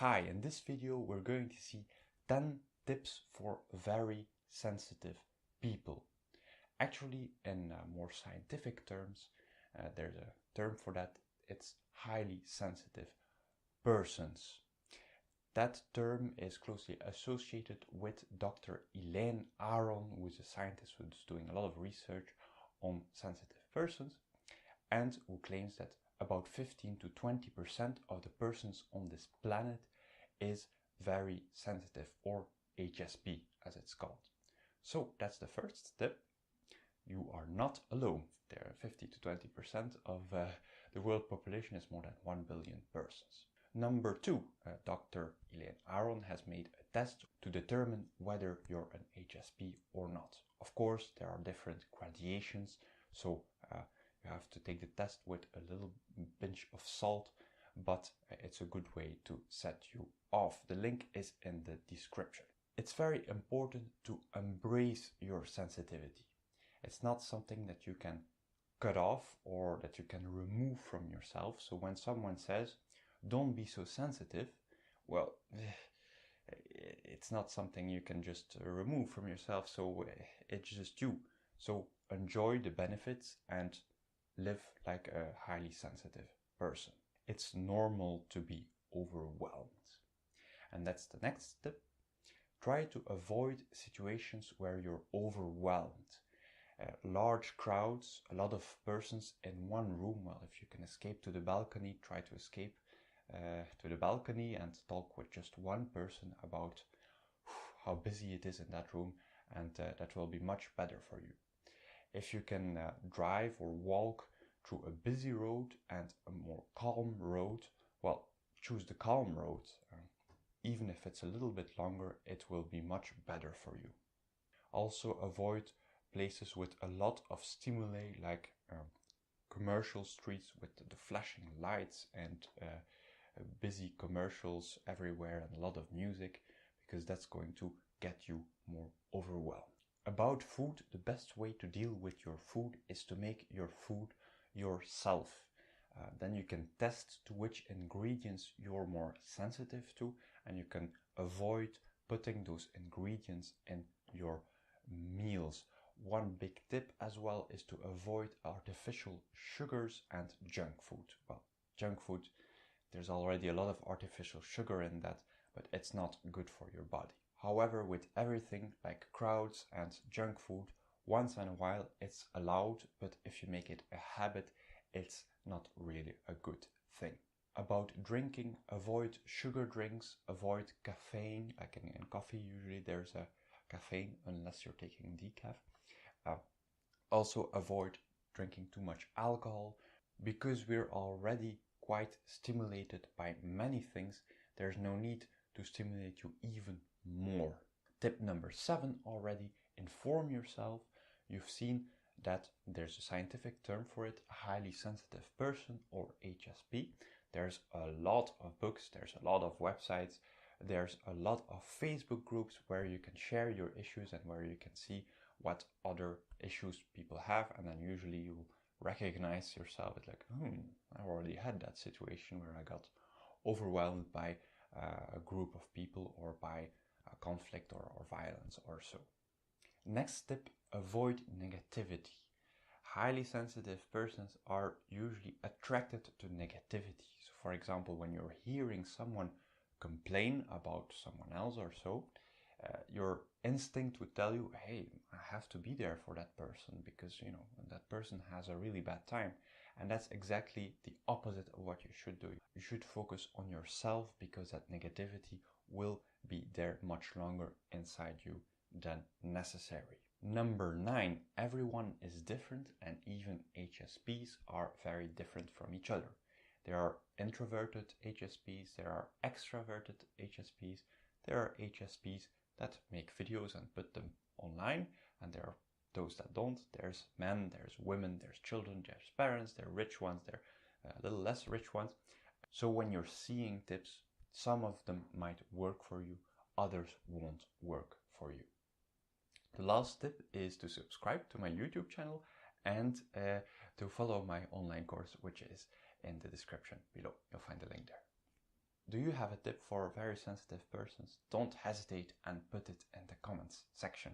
Hi, in this video we're going to see 10 tips for very sensitive people. Actually, in more scientific terms, there's a term for that. It's highly sensitive persons. That term is closely associated with Dr. Elaine Aron, who is a scientist who's doing a lot of research on sensitive persons and who claims that about 15 to 20% of the persons on this planet is very sensitive, or HSP as it's called. So that's the first tip. You are not alone. There are 50 to 20% of the world population is more than 1 billion persons. Number two, Dr. Elaine Aron has made a test to determine whether you're an HSP or not. Of course, there are different gradations, so you have to take the test with a little pinch of salt, but it's a good way to set you off. The link is in the description. It's very important to embrace your sensitivity. It's not something that you can cut off or that you can remove from yourself. So when someone says, don't be so sensitive, well, it's not something you can just remove from yourself. So it's just you. So enjoy the benefits and live like a highly sensitive person. It's normal to be overwhelmed. And that's the next tip. Try to avoid situations where you're overwhelmed. Large crowds, a lot of persons in one room. Well, if you can escape to the balcony, try to escape to the balcony and talk with just one person about how busy it is in that room, and that will be much better for you. If you can drive or walk through a busy road and a more calm road, well, choose the calm road. Even if it's a little bit longer, it will be much better for you. Also avoid places with a lot of stimuli, like commercial streets with the flashing lights and busy commercials everywhere and a lot of music, because that's going to get you more overwhelmed. About food, the best way to deal with your food is to make your food yourself. Then you can test to which ingredients you're more sensitive to, and you can avoid putting those ingredients in your meals. One big tip as well is to avoid artificial sugars and junk food. Well, junk food, there's already a lot of artificial sugar in that, but it's not good for your body. However, with everything like crowds and junk food, once in a while it's allowed, but if you make it a habit, it's not really a good thing. About drinking, avoid sugar drinks, avoid caffeine. Like in coffee, usually there's a caffeine unless you're taking decaf. Also avoid drinking too much alcohol, because we're already quite stimulated by many things. There's no need to stimulate you even more. Tip number 7 already, inform yourself. You've seen that there's a scientific term for it, a highly sensitive person, or HSP. There's a lot of books, there's a lot of websites, there's a lot of Facebook groups where you can share your issues and where you can see what other issues people have, and then usually you recognize yourself. It's like, I already had that situation where I got overwhelmed by a group of people or by a conflict or violence or so. Next tip, avoid negativity. Highly sensitive persons are usually attracted to negativity. So for example, when you're hearing someone complain about someone else or so, your instinct would tell you, hey, I have to be there for that person because, that person has a really bad time. And that's exactly the opposite of what you should do. You should focus on yourself, because that negativity will be there much longer inside you than necessary. Number 9, everyone is different, and even HSPs are very different from each other. There are introverted HSPs, there are extroverted HSPs, there are HSPs that make videos and put them online, and there are those that don't. There's men, there's women, there's children, there's parents, there are rich ones, there are a little less rich ones. So when you're seeing tips, some of them might work for you, others won't work for you. The last tip is to subscribe to my YouTube channel and to follow my online course, which is in the description below. You'll find the link there. Do you have a tip for very sensitive persons? Don't hesitate and put it in the comments section.